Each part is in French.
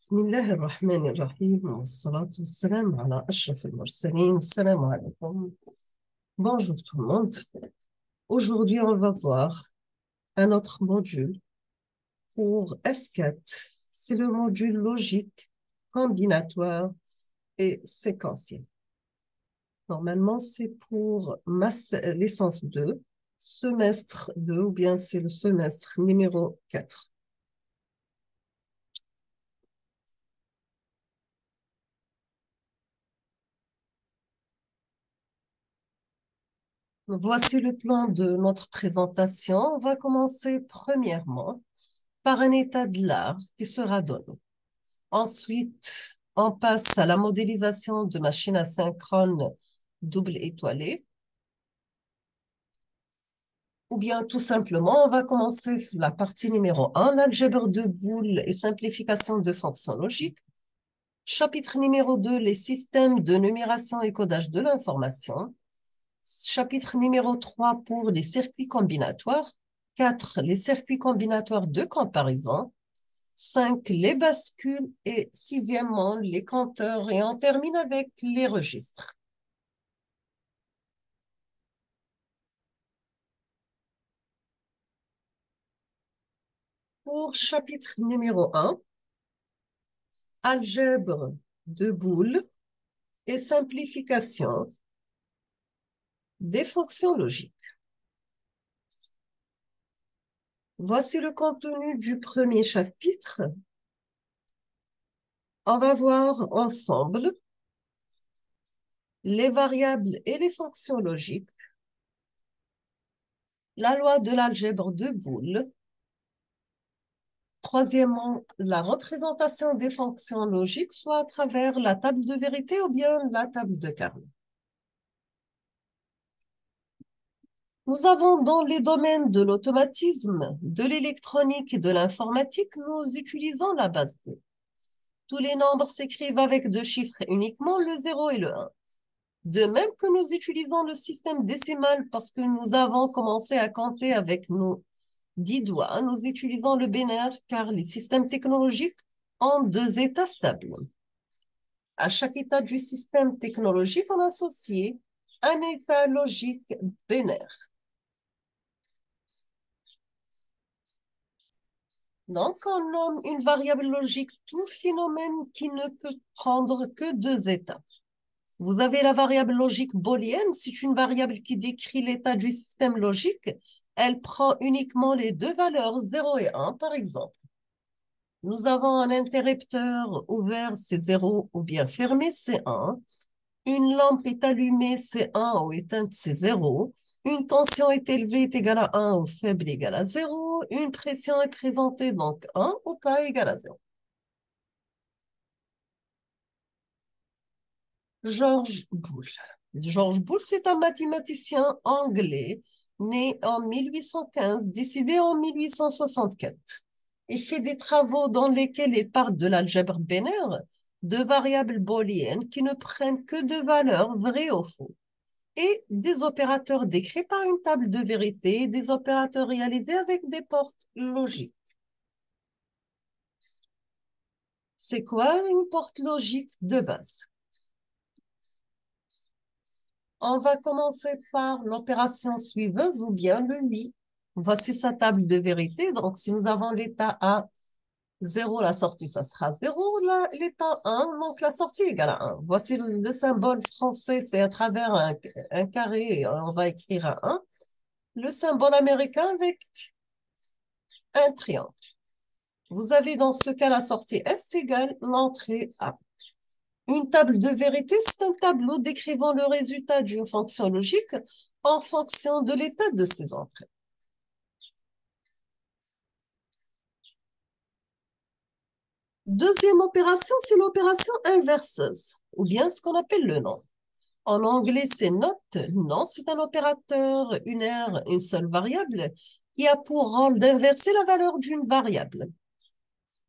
بسم الله الرحمن الرحيم والصلاة والسلام على أشرف المرسلين. السلام عليكم. Bonjour tout le monde. Aujourd'hui, on va voir un autre module pour S4. C'est le module logique, combinatoire et séquentiel. Normalement, c'est pour licence 2, semestre 2 ou bien c'est le semestre numéro 4. Voici le plan de notre présentation. On va commencer premièrement par un état de l'art qui sera donné. Ensuite, on passe à la modélisation de machines asynchrones double étoilées. Ou bien tout simplement, on va commencer la partie numéro 1, l'algèbre de boules et simplification de fonctions logiques. Chapitre numéro 2, les systèmes de numération et codage de l'information. Chapitre numéro 3 pour les circuits combinatoires. 4, les circuits combinatoires de comparaison. 5, les bascules et sixièmement, les compteurs. Et on termine avec les registres. Pour chapitre numéro 1, algèbre de boules et simplification des fonctions logiques. Voici le contenu du premier chapitre. On va voir ensemble les variables et les fonctions logiques, la loi de l'algèbre de boules. Troisièmement, la représentation des fonctions logiques, soit à travers la table de vérité ou bien la table de Carnot. Nous avons dans les domaines de l'automatisme, de l'électronique et de l'informatique, nous utilisons la base 2. Tous les nombres s'écrivent avec deux chiffres uniquement, le 0 et le 1. De même que nous utilisons le système décimal parce que nous avons commencé à compter avec nos 10 doigts, nous utilisons le binaire car les systèmes technologiques ont deux états stables. À chaque état du système technologique, on associe un état logique binaire. Donc, on nomme une variable logique tout phénomène qui ne peut prendre que deux états. Vous avez la variable logique booléenne, c'est une variable qui décrit l'état du système logique. Elle prend uniquement les deux valeurs 0 et 1, par exemple. Nous avons un interrupteur ouvert, c'est 0, ou bien fermé, c'est 1. Une lampe est allumée, c'est 1, ou éteinte, c'est 0. Une tension est élevée, est égale à 1, ou faible, égale à 0. Une pression est présentée, donc 1 ou pas égale à 0. George Boole. George Boole, c'est un mathématicien anglais né en 1815, décédé en 1864. Il fait des travaux dans lesquels il part de l'algèbre binaire, de variables booléennes qui ne prennent que deux valeurs, vraies ou faux, et des opérateurs décrits par une table de vérité, et des opérateurs réalisés avec des portes logiques. C'est quoi une porte logique de base? On va commencer par l'opération suiveuse ou bien le oui. Voici sa table de vérité. Donc, si nous avons l'état A 0, la sortie, ça sera 0. L'état 1, donc la sortie égale à 1. Voici le symbole français, c'est à travers un carré, on va écrire un 1. Le symbole américain avec un triangle. Vous avez dans ce cas la sortie S égale l'entrée A. Une table de vérité, c'est un tableau décrivant le résultat d'une fonction logique en fonction de l'état de ses entrées. Deuxième opération, c'est l'opération inverseuse, ou bien ce qu'on appelle le NOT. En anglais, c'est NOT. NOT, c'est un opérateur unaire, une seule variable, qui a pour rôle d'inverser la valeur d'une variable.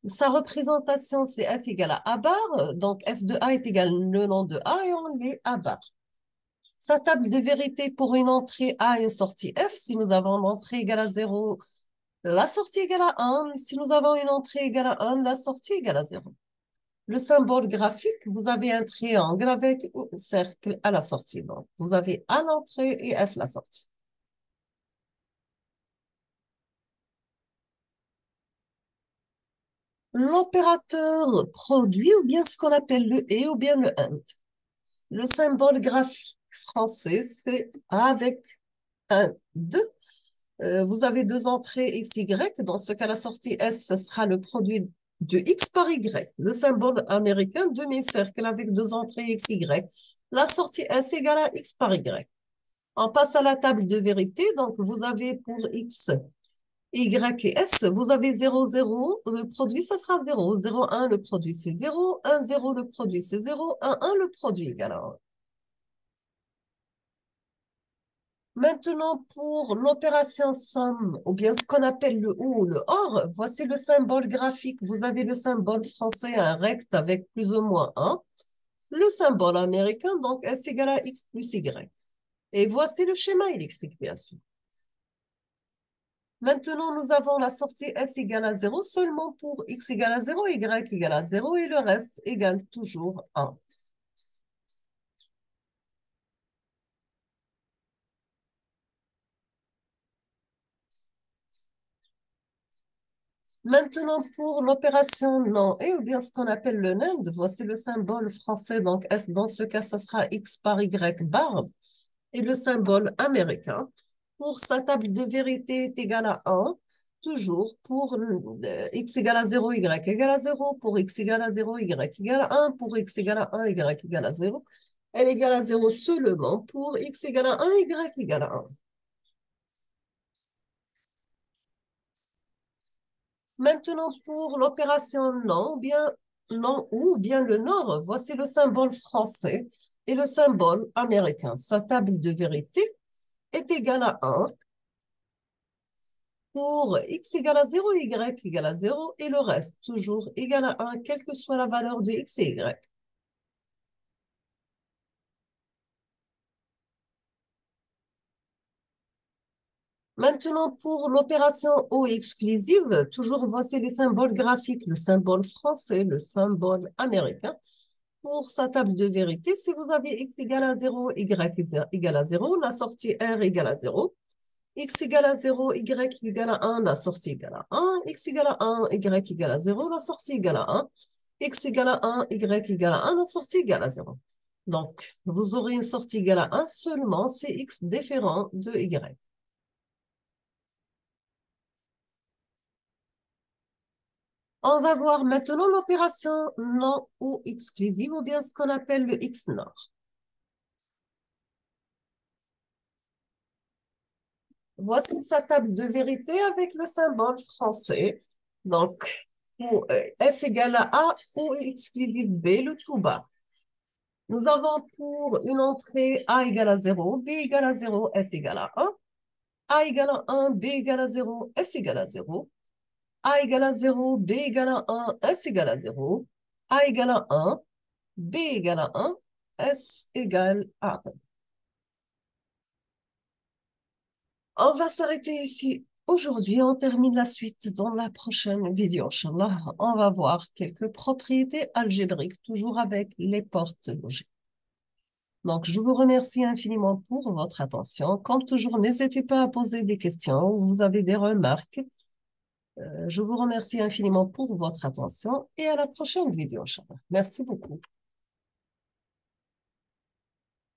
Sa représentation, c'est f égale à a bar, donc f de a est égal le nom de a et on met a bar. Sa table de vérité pour une entrée A et une sortie F, si nous avons l'entrée égale à 0, la sortie égale à 1. Si nous avons une entrée égale à 1, la sortie égale à 0. Le symbole graphique, vous avez un triangle avec un cercle à la sortie. Donc, vous avez A l'entrée et F la sortie. L'opérateur produit ou bien ce qu'on appelle le et ou bien le and. Le symbole graphique français, c'est avec un 2. Vous avez deux entrées x, y. Dans ce cas, la sortie S, ce sera le produit de x par y. Le symbole américain, demi-cercle avec deux entrées x, y. La sortie S égale à x par y. On passe à la table de vérité. Donc, vous avez pour x, y et s, vous avez 0, 0. Le produit, ça sera 0. 0, 1, le produit, c'est 0. 1, 0, le produit, c'est 0. 1, 1, le produit égale à 1. Maintenant, pour l'opération somme, ou bien ce qu'on appelle le ou le or, voici le symbole graphique. Vous avez le symbole français, un recte avec plus ou moins 1. Le symbole américain, donc S égale à X plus Y. Et voici le schéma électrique, bien sûr. Maintenant, nous avons la sortie S égale à 0 seulement pour X égale à 0, Y égale à 0 et le reste égale toujours 1. Maintenant, pour l'opération non et ou bien ce qu'on appelle le NAND, voici le symbole français. Donc, S, dans ce cas, ça sera X par Y bar. Et le symbole américain, pour sa table de vérité est égal à 1, toujours pour X égale à 0, Y égale à 0, pour X égale à 0, Y égale à 1, pour X égale à 1, Y égale à 0. Elle égale à 0 seulement pour X égale à 1, Y égale à 1. Maintenant, pour l'opération non ou bien le nord, voici le symbole français et le symbole américain. Sa table de vérité est égale à 1 pour x égale à 0, y égale à 0 et le reste toujours égal à 1, quelle que soit la valeur de x et y. Maintenant, pour l'opération O exclusive, toujours voici les symboles graphiques, le symbole français, le symbole américain. Pour sa table de vérité, si vous avez x égale à 0, y égale à 0, la sortie R égale à 0. X égale à 0, Y égale à 1, la sortie égale à 1. X égale à 1, Y égale à 0, la sortie égale à 1. X égale à 1, Y égale à 1, la sortie égale à 0. Donc, vous aurez une sortie égale à 1 seulement si X différent de Y. On va voir maintenant l'opération non ou exclusive ou bien ce qu'on appelle le X-NOR. Voici sa table de vérité avec le symbole français. Donc, pour S égale à A ou exclusive B, le tout bas. Nous avons pour une entrée A égale à 0, B égale à 0, S égale à 1. A égale à 1, B égale à 0, S égale à 0. A égale à 0, B égale à 1, S égale à 0. A égale à 1, B égale à 1, S égale à 1. On va s'arrêter ici. Aujourd'hui, on termine la suite dans la prochaine vidéo. Inch'Allah, on va voir quelques propriétés algébriques, toujours avec les portes logiques. Donc, je vous remercie infiniment pour votre attention. Comme toujours, n'hésitez pas à poser des questions. Vous avez des remarques. Je vous remercie infiniment pour votre attention et à la prochaine vidéo, Inch'Allah. Merci beaucoup.